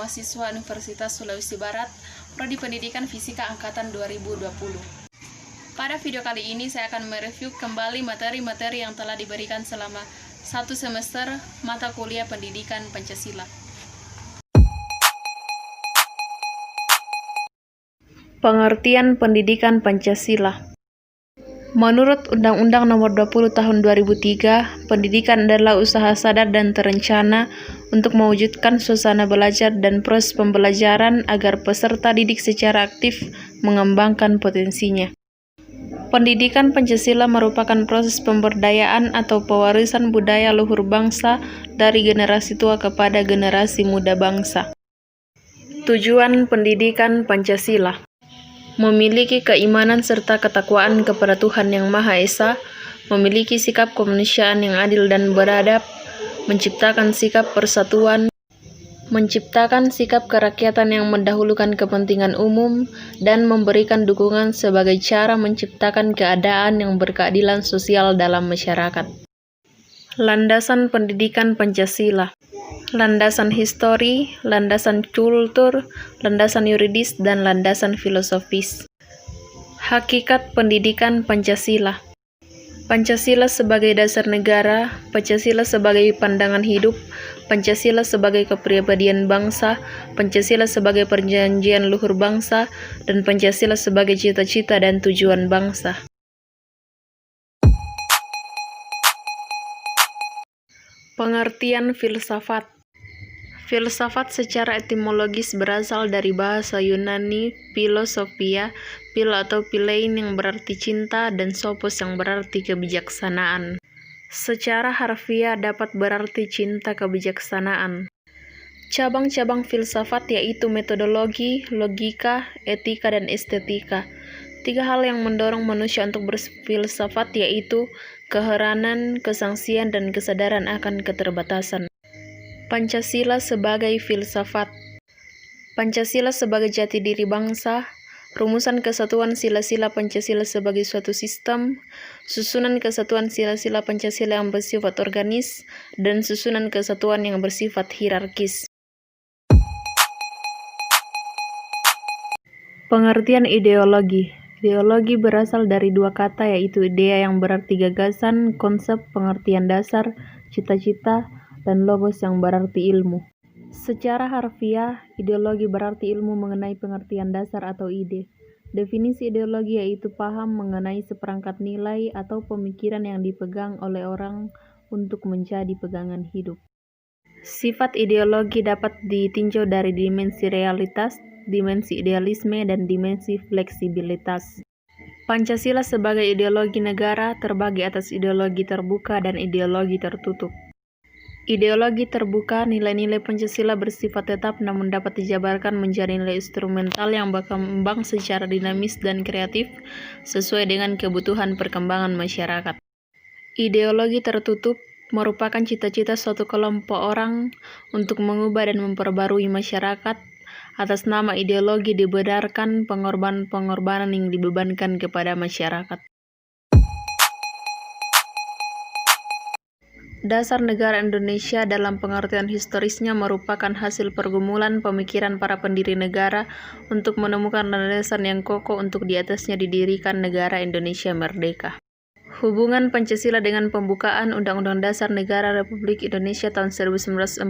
mahasiswa Universitas Sulawesi Barat, Prodi Pendidikan Fisika Angkatan 2020. Pada video kali ini saya akan mereview kembali materi-materi yang telah diberikan selama 1 semester mata kuliah Pendidikan Pancasila. Pengertian Pendidikan Pancasila. Menurut Undang-Undang Nomor 20 Tahun 2003, pendidikan adalah usaha sadar dan terencana untuk mewujudkan suasana belajar dan proses pembelajaran agar peserta didik secara aktif mengembangkan potensinya. Pendidikan Pancasila merupakan proses pemberdayaan atau pewarisan budaya luhur bangsa dari generasi tua kepada generasi muda bangsa. Tujuan pendidikan Pancasila: memiliki keimanan serta ketakwaan kepada Tuhan Yang Maha Esa, memiliki sikap kemanusiaan yang adil dan beradab, menciptakan sikap persatuan, menciptakan sikap kerakyatan yang mendahulukan kepentingan umum, dan memberikan dukungan sebagai cara menciptakan keadaan yang berkeadilan sosial dalam masyarakat. Landasan pendidikan Pancasila: landasan histori, landasan kultur, landasan yuridis, dan landasan filosofis. Hakikat pendidikan Pancasila: Pancasila sebagai dasar negara, Pancasila sebagai pandangan hidup, Pancasila sebagai kepribadian bangsa, Pancasila sebagai perjanjian luhur bangsa, dan Pancasila sebagai cita-cita dan tujuan bangsa. Pengertian filsafat. Filsafat secara etimologis berasal dari bahasa Yunani philosophia, phil atau philein yang berarti cinta, dan sophos yang berarti kebijaksanaan. Secara harfiah dapat berarti cinta kebijaksanaan. Cabang-cabang filsafat yaitu metodologi, logika, etika, dan estetika. 3 hal yang mendorong manusia untuk berfilsafat yaitu keheranan, kesangsian, dan kesadaran akan keterbatasan. Pancasila sebagai filsafat. Pancasila sebagai jati diri bangsa, rumusan kesatuan sila-sila Pancasila sebagai suatu sistem, susunan kesatuan sila-sila Pancasila yang bersifat organis, dan susunan kesatuan yang bersifat hierarkis. Pengertian ideologi. Ideologi berasal dari 2 kata yaitu idea yang berarti gagasan, konsep, pengertian dasar, cita-cita, dan logos yang berarti ilmu. Secara harfiah, ideologi berarti ilmu mengenai pengertian dasar atau ide. Definisi ideologi yaitu paham mengenai seperangkat nilai atau pemikiran yang dipegang oleh orang untuk menjadi pegangan hidup. Sifat ideologi dapat ditinjau dari dimensi realitas, dimensi idealisme, dan dimensi fleksibilitas. Pancasila sebagai ideologi negara terbagi atas ideologi terbuka dan ideologi tertutup. Ideologi terbuka, nilai-nilai Pancasila bersifat tetap namun dapat dijabarkan menjadi nilai instrumental yang berkembang secara dinamis dan kreatif sesuai dengan kebutuhan perkembangan masyarakat. Ideologi tertutup merupakan cita-cita suatu kelompok orang untuk mengubah dan memperbarui masyarakat. Atas nama ideologi dibedarkan pengorbanan-pengorbanan yang dibebankan kepada masyarakat. Dasar negara Indonesia dalam pengertian historisnya merupakan hasil pergumulan pemikiran para pendiri negara untuk menemukan landasan yang kokoh untuk di atasnya didirikan negara Indonesia merdeka. Hubungan Pancasila dengan pembukaan Undang-Undang Dasar Negara Republik Indonesia tahun 1945,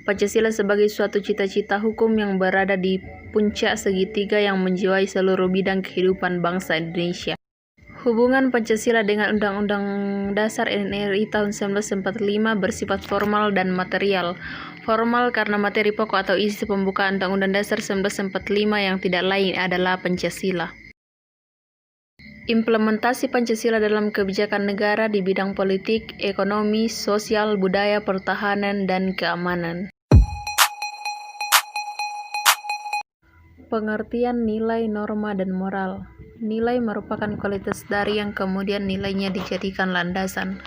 Pancasila sebagai suatu cita-cita hukum yang berada di puncak segitiga yang menjiwai seluruh bidang kehidupan bangsa Indonesia. Hubungan Pancasila dengan Undang-Undang Dasar NRI tahun 1945 bersifat formal dan material. Formal karena materi pokok atau isi pembukaan Undang-Undang Dasar 1945 yang tidak lain adalah Pancasila. Implementasi Pancasila dalam kebijakan negara di bidang politik, ekonomi, sosial, budaya, pertahanan, dan keamanan. Pengertian nilai, norma, dan moral. Nilai merupakan kualitas dari yang kemudian nilainya dijadikan landasan.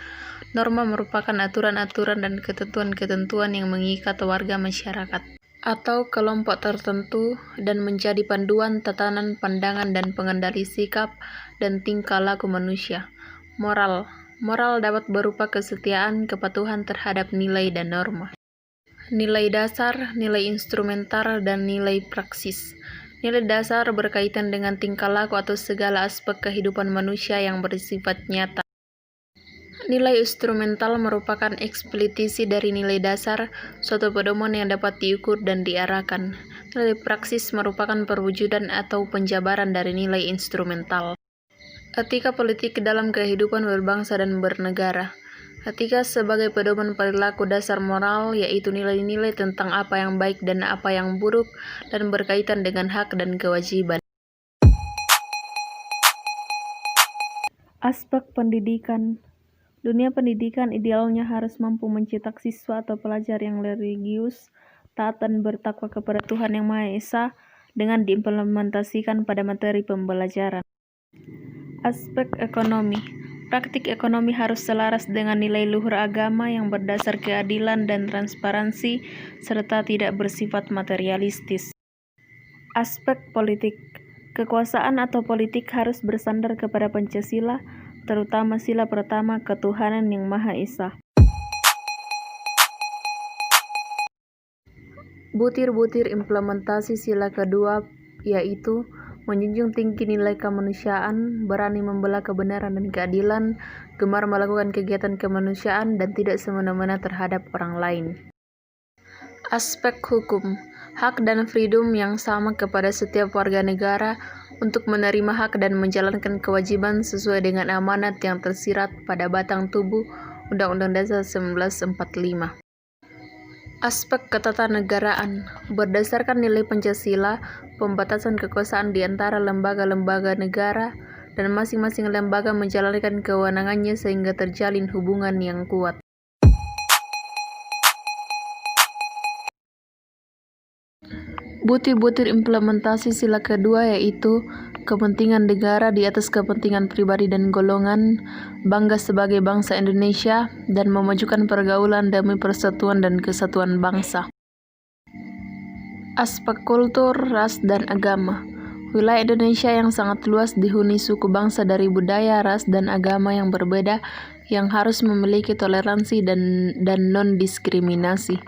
Norma merupakan aturan-aturan dan ketentuan-ketentuan yang mengikat warga masyarakat atau kelompok tertentu dan menjadi panduan, tatanan, pandangan, dan pengendali sikap dan tingkah laku manusia. Moral dapat berupa kesetiaan, kepatuhan terhadap nilai dan norma. Nilai dasar, nilai instrumental, dan nilai praksis. Nilai dasar berkaitan dengan tingkah laku atau segala aspek kehidupan manusia yang bersifat nyata. Nilai instrumental merupakan eksplisitasi dari nilai dasar, suatu pedoman yang dapat diukur dan diarahkan. Nilai praksis merupakan perwujudan atau penjabaran dari nilai instrumental. Etika politik dalam kehidupan berbangsa dan bernegara. Etika sebagai pedoman perilaku dasar moral, yaitu nilai-nilai tentang apa yang baik dan apa yang buruk, dan berkaitan dengan hak dan kewajiban. Aspek pendidikan. Dunia pendidikan idealnya harus mampu mencetak siswa atau pelajar yang religius, taat dan bertakwa kepada Tuhan Yang Maha Esa dengan diimplementasikan pada materi pembelajaran. Aspek ekonomi. Praktik ekonomi harus selaras dengan nilai luhur agama yang berdasar keadilan dan transparansi, serta tidak bersifat materialistis. Aspek politik. Kekuasaan atau politik harus bersandar kepada Pancasila, terutama sila pertama ketuhanan Yang Maha Esa. Butir-butir implementasi sila kedua yaitu menjunjung tinggi nilai kemanusiaan, berani membela kebenaran dan keadilan, gemar melakukan kegiatan kemanusiaan, dan tidak semena-mena terhadap orang lain. Aspek hukum. Hak dan freedom yang sama kepada setiap warga negara untuk menerima hak dan menjalankan kewajiban sesuai dengan amanat yang tersirat pada batang tubuh Undang-Undang Dasar 1945. Aspek ketatanegaraan. Berdasarkan nilai Pancasila, pembatasan kekuasaan di antara lembaga-lembaga negara dan masing-masing lembaga menjalankan kewenangannya sehingga terjalin hubungan yang kuat. Butir-butir implementasi sila kedua yaitu kepentingan negara di atas kepentingan pribadi dan golongan, bangga sebagai bangsa Indonesia, dan memajukan pergaulan demi persatuan dan kesatuan bangsa. Aspek kultur, ras, dan agama. Wilayah Indonesia yang sangat luas dihuni suku bangsa dari budaya, ras, dan agama yang berbeda yang harus memiliki toleransi dan non-diskriminasi.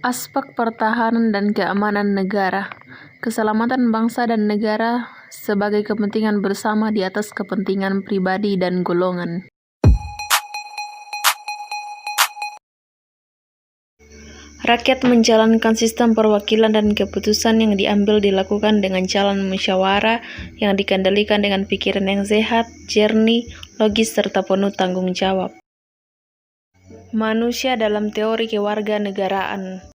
Aspek pertahanan dan keamanan negara. Keselamatan bangsa dan negara sebagai kepentingan bersama di atas kepentingan pribadi dan golongan. Rakyat menjalankan sistem perwakilan dan keputusan yang dilakukan dengan jalan musyawarah yang dikendalikan dengan pikiran yang sehat, jernih, logis, serta penuh tanggung jawab. Manusia dalam teori kewarganegaraan.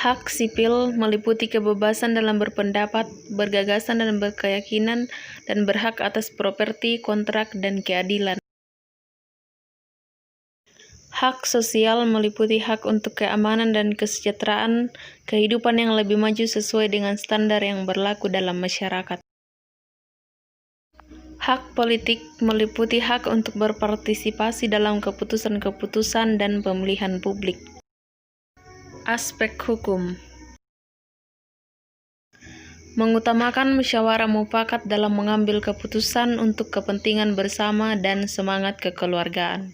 Hak sipil meliputi kebebasan dalam berpendapat, bergagasan dan berkeyakinan, dan berhak atas properti, kontrak, dan keadilan. Hak sosial meliputi hak untuk keamanan dan kesejahteraan, kehidupan yang lebih maju sesuai dengan standar yang berlaku dalam masyarakat. Hak politik meliputi hak untuk berpartisipasi dalam keputusan-keputusan dan pemilihan publik. Aspek hukum. Mengutamakan musyawarah mufakat dalam mengambil keputusan untuk kepentingan bersama dan semangat kekeluargaan.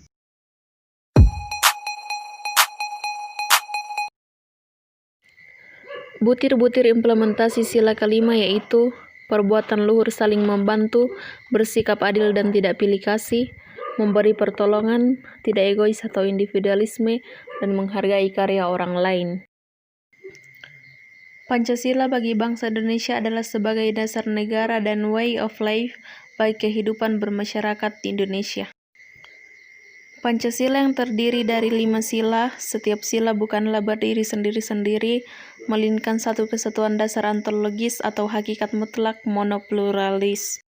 Butir-butir implementasi sila kelima yaitu perbuatan luhur saling membantu, bersikap adil dan tidak pilih kasih, memberi pertolongan, tidak egois atau individualisme, dan menghargai karya orang lain. Pancasila bagi bangsa Indonesia adalah sebagai dasar negara dan way of life bagi kehidupan bermasyarakat di Indonesia. Pancasila yang terdiri dari 5 sila, setiap sila bukanlah berdiri sendiri-sendiri, melainkan satu kesatuan dasar ontologis atau hakikat mutlak monopluralis.